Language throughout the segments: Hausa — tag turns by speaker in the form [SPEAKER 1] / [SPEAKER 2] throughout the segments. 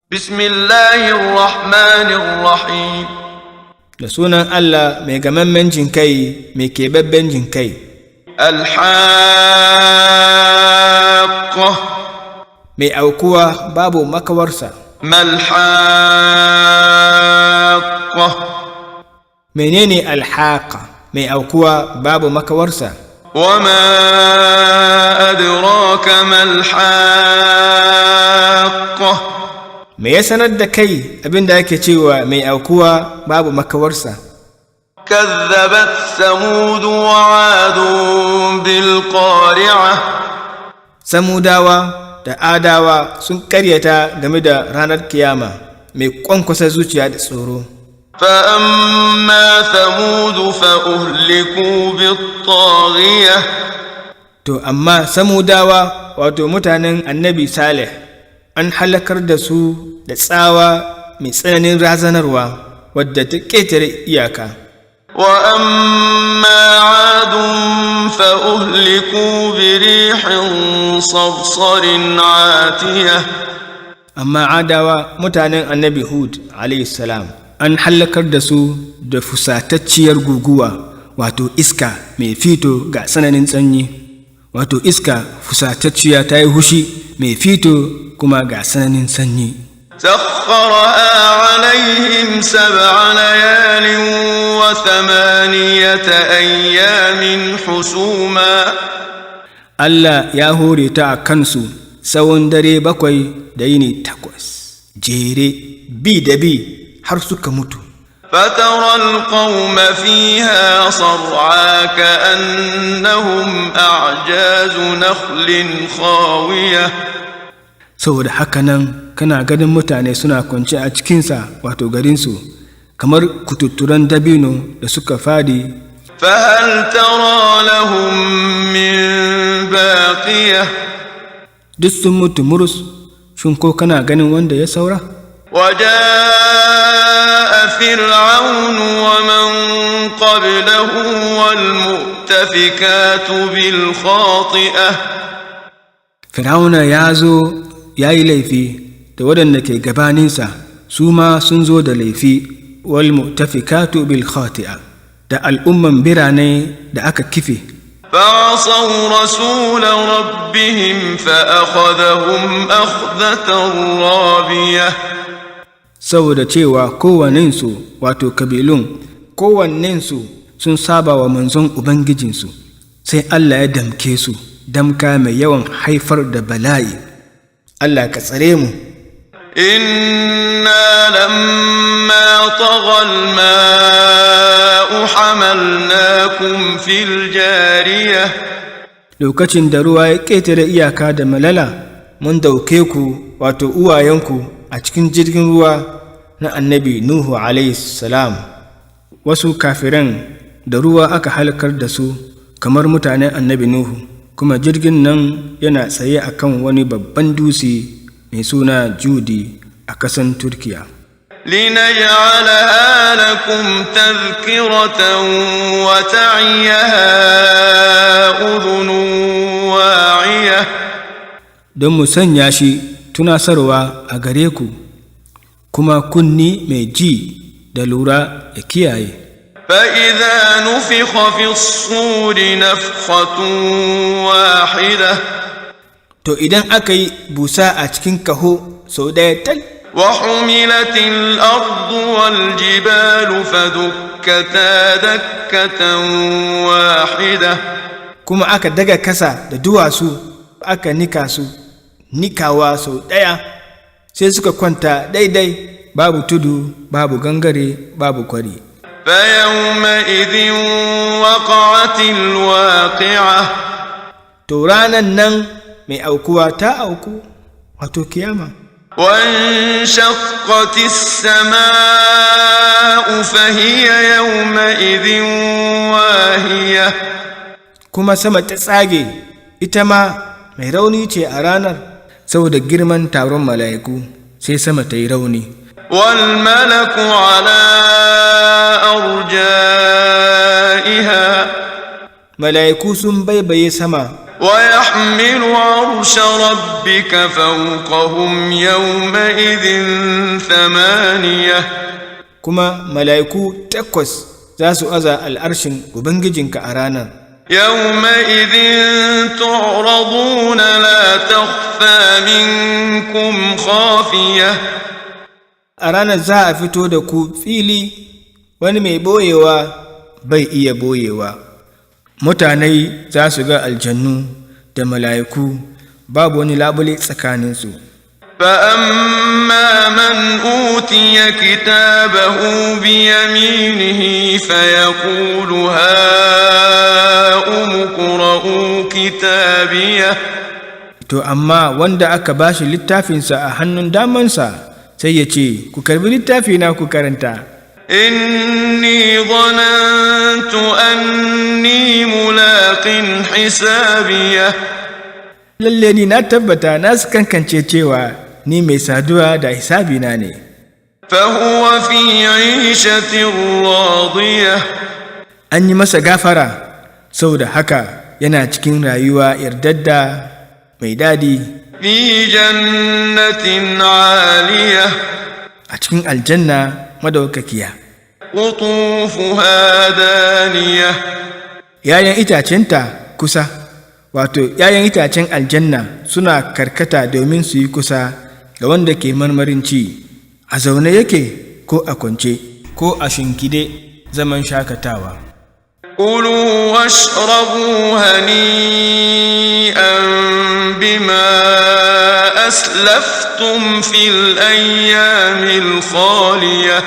[SPEAKER 1] Bismillahirrahmanirrahim.
[SPEAKER 2] Da sunan Allah mai gamammen jinkai mai keɓaɓɓen jinkai.
[SPEAKER 1] Al-Haqqah.
[SPEAKER 2] Mai aukuwa babu makawarsa.
[SPEAKER 1] Mal-Haqqah.
[SPEAKER 2] Menene al-Haqqa mai aukuwa babu makawarsa?
[SPEAKER 1] Wama adraka mal-Haqqah.
[SPEAKER 2] Me ya sanar da kai abinda ake cewa mai aukuwa babu makawarsa?
[SPEAKER 1] كذبت ثمود وعاد بالقارعة.
[SPEAKER 2] Samudawa da Adawa sun karyata game da ranar kiyama mai kwankwasa zuciya da tsoro.
[SPEAKER 1] فأما ثمود فأهلكوا بالطاغية.
[SPEAKER 2] To amma Samudawa wato mutanen Annabi Saleh an halakar da su da tsawa mai tsananin razanarwa wadda ta ƙetare iyaka.
[SPEAKER 1] وأما عاد فأهلكوا بريح صرصر عاتية.
[SPEAKER 2] Amma Adawa mutanen Annabi Hud alayhi salam an halakar da su da fusatacciyar guguwa wato iska mai fito ga tsananin sanyi. Wato iska fusatacciya ta yi hushi mai fito kuma ga tsananin sanyi.
[SPEAKER 1] سخرها عليهم 7 ليال و8 أيام حسوما.
[SPEAKER 2] Allah ya hore ta a kansu tsawon dare 7 da yini 8 jere bi da bi har suka mutu.
[SPEAKER 1] فترى القوم فيها صرعى كأنهم أعجاز نخل خاوية.
[SPEAKER 2] Saboda haka nan kana ganin mutane suna kwance a cikinsa wato garinsu kamar kututturan dabino da suka fadi.
[SPEAKER 1] فهل ترى لهم من باقية.
[SPEAKER 2] Duk sun mutu murus, shin ko kana ganin wanda ya saura?
[SPEAKER 1] وجاء فرعون ومن قبله والمؤتفكات بالخاطئة.
[SPEAKER 2] Fir'auna ya zo ya yi laifi da waɗanda ke gabaninsa su ma sun zo da laifi. Wal mu'tafikatu bil khati'a da al'umman birane da aka kife.
[SPEAKER 1] فعصوا رسول ربهم فأخذهم أخذة رابية.
[SPEAKER 2] Saboda cewa kowannensu wato kabilun kowannensu sun saba wa manzon ubangijinsu sai Allah ya damke su damka mai yawan haifar da bala'i. Allah ka tsare mu.
[SPEAKER 1] إنا لما طغى الماء حملناكم في الجارية.
[SPEAKER 2] Lokacin da ruwa ya ƙetare iyaka da malala mun dauke ku wato uwayenku a cikin jirgin ruwa na Annabi Nuhu alayhi salam. Wasu kafiran da ruwa aka halakar da su kamar mutanen Annabi Nuhu, kuma jirgin nan yana tsaye akan wani babban dutse mai suna Judi a ƙasan Turkiya.
[SPEAKER 1] لنجعلها لكم تذكرة وتعيها أذن واعية.
[SPEAKER 2] Don mu sanya shi tunasarwa a gare ku, kuma kunni mai ji da lura ya kiyaye.
[SPEAKER 1] فإذا نفخ في الصور نفخة واحدة.
[SPEAKER 2] To idan aka yi busa a cikin kaho sau ɗaya tal.
[SPEAKER 1] وحملت الأرض والجبال فدكتا دكة واحدة.
[SPEAKER 2] Kuma aka daga kasa da duwatsu aka nika su nikawa sau ɗaya sai suka kwanta daidai babu tudu babu gangare babu kwari.
[SPEAKER 1] فيومئذ وقعت الواقعة.
[SPEAKER 2] To ranan nan mai aukuwa ta auku wato kiyama.
[SPEAKER 1] وانشقت السماء فهي يومئذ واهية.
[SPEAKER 2] Kuma sama ta tsage ita ma mai rauni ce a ranar saboda girman taron mala'iku sai sama ta yi rauni.
[SPEAKER 1] والملك على أرجائها.
[SPEAKER 2] Mala'iku sun baibaye sama
[SPEAKER 1] ويحمل عرش ربك فوقهم يومئذ 8.
[SPEAKER 2] kuma mala'iku 8 za su aza al'arshin ubangijinka a ranar.
[SPEAKER 1] يومئذ تعرضون لا تخفى منكم خافية.
[SPEAKER 2] a ranar za a fito da ku fili, wani mai boyewa bai iya boyewa. Mutane za su ga aljannu da mala'iku, babu wani labule tsakaninsu.
[SPEAKER 1] فأما من أوتي كتابه بيمينه فيقول هاؤم اقرءوا كتابيه.
[SPEAKER 2] To amma wanda aka bashi littafinsa a hannun damansa sai ya ce, ku karbi littafina ku karanta.
[SPEAKER 1] إني ظننت أني ملاق حسابيه.
[SPEAKER 2] Lalle ni na tabbata na kankance cewa ni mai saduwa da hisabina ne.
[SPEAKER 1] فهو في عيشة راضية.
[SPEAKER 2] An yi masa gafara, saboda haka yana cikin rayuwa yardadda mai daɗi.
[SPEAKER 1] في جنة عالية.
[SPEAKER 2] A cikin aljanna madaukakiya.
[SPEAKER 1] قطوفها دانية.
[SPEAKER 2] ‘Ya'yan itacenta kusa, wato ‘ya'yan itacen aljanna suna karkata domin su yi kusa ga wanda ke marmarin ci, a zaune yake ko a kwance ko a shinkide zaman shakatawa.
[SPEAKER 1] كلوا واشربوا هنيئا بما أسلفتم في الأيام الخالية.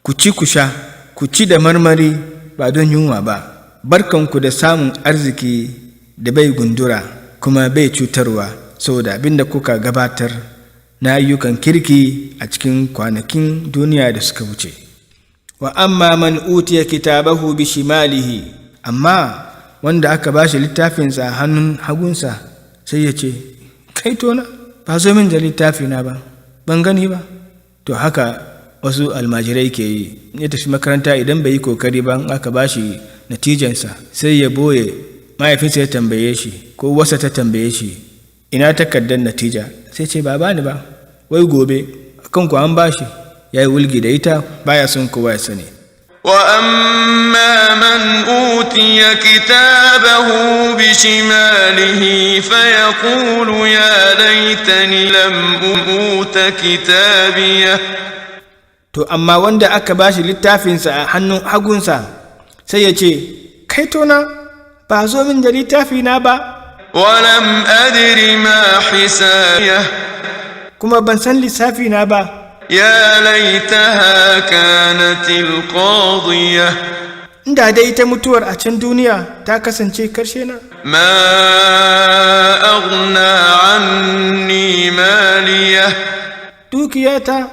[SPEAKER 2] Ku ci ku sha, ku ci da marmari ba don yunwa ba, barkanku da samun arziki da bai gundura kuma bai cutarwa, saboda abinda kuka gabatar na ayyukan kirki a cikin kwanakin duniya da suka wuce. Wa amma man utiya kitabahu bi shimalihi, amma wanda aka bashi littafinsa a hannun hagunsa sai ya ce, kai tona ba zo min da littafina ba, ban gani ba. To haka wasu almajirai ke yi, ya tafi makaranta idan bai yi kokari ba, aka bashi natijansa sai ya boye, mahaifinsa ya tambaye shi ko wasa ta tambaye shi, ina takardar natija, sai ce ba bani ba, wai gobe akan ku an bashi, ya yi wulgi da ita baya son kowa ya sani.
[SPEAKER 1] وأما من أوتي كتابه بشماله فيقول يا ليتني لم أوت كتابيه.
[SPEAKER 2] To amma wanda aka bashi littafinsa a hannun hagunsa sai ya ce, kai tona ba zo min da littafina ba.
[SPEAKER 1] ولم أدر ما حسابيه.
[SPEAKER 2] kuma ban san lissafina ba.
[SPEAKER 1] يا ليتها كانت القاضية.
[SPEAKER 2] inda dai ita mutuwar a can duniya ta kasance karshe na.
[SPEAKER 1] ما أغنى عني ماليه.
[SPEAKER 2] dukiyata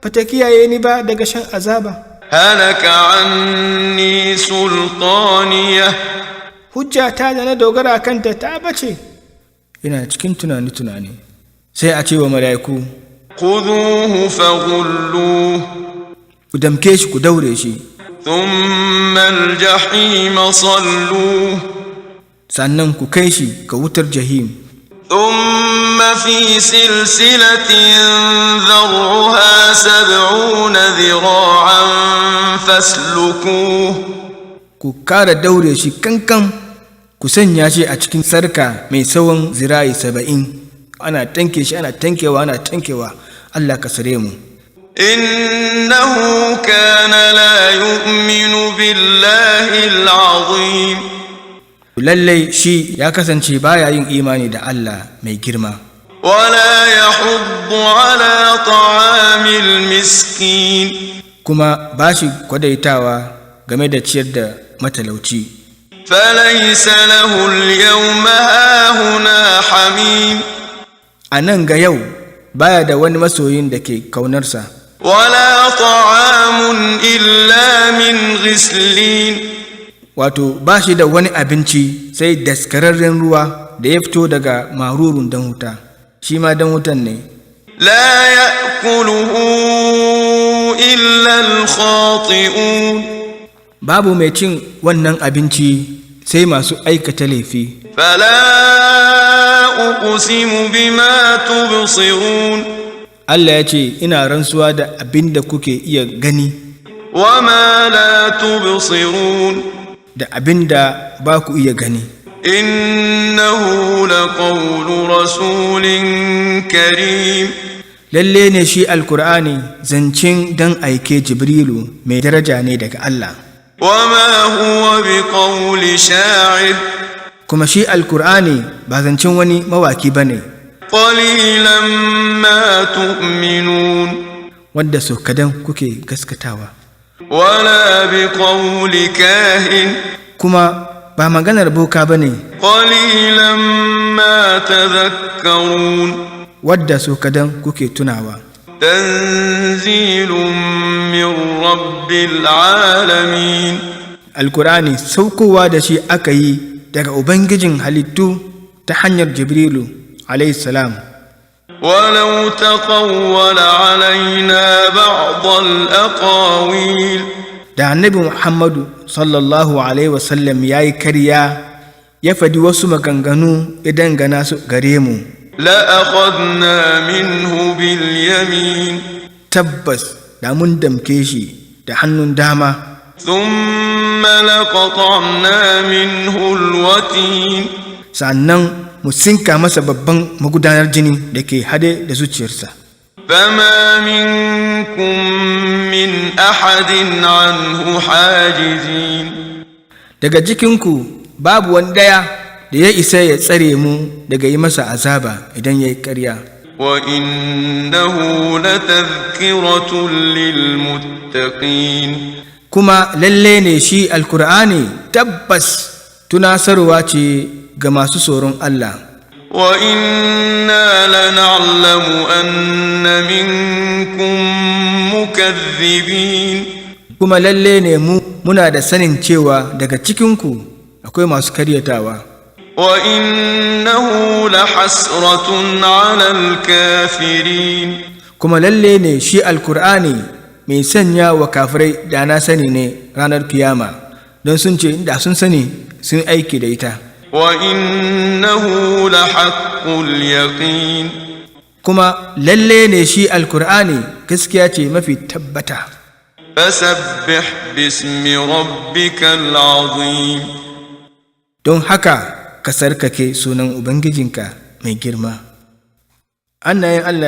[SPEAKER 2] bata kiyaye ni ba daga shan azaba.
[SPEAKER 1] هلك عني سلطانيه.
[SPEAKER 2] hujjata da na dogara kanta ta bace. ina cikin tunani sai a ce wa mala'iku,
[SPEAKER 1] خذوه فغلوه.
[SPEAKER 2] ku damke shi ku daure shi.
[SPEAKER 1] ثم الجحيم صلوه.
[SPEAKER 2] sannan ku kai shi ga wutar jahim.
[SPEAKER 1] ثم في سلسلة ذرعها 70 ذراعا فاسلكوه.
[SPEAKER 2] ku kara daure shi kankan, ku sanya shi a cikin sarka mai tsawon zira'i 70, ana tanke shi, ana tankewa. Allah ka sare mu.
[SPEAKER 1] إنه كان لا يؤمن بالله العظيم.
[SPEAKER 2] lallai shi ya kasance baya yin imani da Allah mai girma.
[SPEAKER 1] ولا يحض على طعام المسكين.
[SPEAKER 2] kuma ba shi kwadaitawa game da ciyar da matalauci.
[SPEAKER 1] فليس له اليوم هاهنا حميم.
[SPEAKER 2] a nan ga yau baya da wani masoyin da ke kaunarsa.
[SPEAKER 1] ولا طعام إلا من غسلين.
[SPEAKER 2] wato ba shi da wani abinci sai daskararren ruwa da ya fito daga marurun dan wuta, shi ma dan wutan ne.
[SPEAKER 1] لا يأكله إلا الخاطئون.
[SPEAKER 2] babu mai cin wannan abinci sai masu aikata laifi.
[SPEAKER 1] فلا أقسم بما تبصرون
[SPEAKER 2] Allah ya ce, ina rantsuwa da abin da kuke iya gani
[SPEAKER 1] وما لا تبصرون
[SPEAKER 2] da abin da ba ku iya gani.
[SPEAKER 1] إنه لقول رسول كريم
[SPEAKER 2] Lalle ne shi Alkur'ani zancen dan aike Jibrilu mai daraja ne daga Allah.
[SPEAKER 1] وما هو بقول شاعر
[SPEAKER 2] Kuma shi Alkur'ani ba zancen wani mawaki ba ne,
[SPEAKER 1] قليلا ما تؤمنون
[SPEAKER 2] wadda so kadan kuke gaskatawa.
[SPEAKER 1] ولا بقول كاهن
[SPEAKER 2] Kuma ba maganar boka ba ne,
[SPEAKER 1] قليلا ما تذكرون
[SPEAKER 2] wadda so kadan kuke tunawa.
[SPEAKER 1] تنزيل من رب العالمين
[SPEAKER 2] Alkur'ani saukowa da shi aka yi daga Ubangijin halittu ta hanyar Jibrilu alayhi salam.
[SPEAKER 1] ولو تقول علينا بعض الأقاويل
[SPEAKER 2] Da annabi Muhammadu sallallahu alaihi wasallam ya yi karya, ya fadi wasu maganganu ya dangana su gare mu,
[SPEAKER 1] لأخذنا منه باليمين
[SPEAKER 2] tabbas da mun damke shi da hannun dama,
[SPEAKER 1] ثم لقطعنا منه الوتين
[SPEAKER 2] sannan mu sinka masa babban magudanar jini da ke hade da zuciyarsa.
[SPEAKER 1] فما منكم من أحد عنه حاجزين
[SPEAKER 2] Daga jikinku babu wani ɗaya da ya isa ya tsare mu daga yi masa azaba idan ya yi ƙarya.
[SPEAKER 1] وإنه لتذكرة للمتقين
[SPEAKER 2] Kuma lalle ne shi Alkur'ani tabbas tunasarwa ce ga masu tsoron Allah.
[SPEAKER 1] وإنا لنعلم أن منكم مكذبين
[SPEAKER 2] Kuma lalle ne muna da sanin cewa daga cikinku akwai masu karyatawa.
[SPEAKER 1] وإنه لحسرة على الكافرين
[SPEAKER 2] Kuma lalle ne shi Alkur'ani mai sanya wa kafirai da na sani ne ranar kiyama, don sun ce da sun sani sun aiki da ita.
[SPEAKER 1] وإنه لحق اليقين
[SPEAKER 2] Kuma lalle ne shi Alkur'ani gaskiya ce mafi tabbata.
[SPEAKER 1] فسبح باسم ربك العظيم
[SPEAKER 2] Don haka ka sarkake sunan Ubangijinka mai girma. Annayin Allah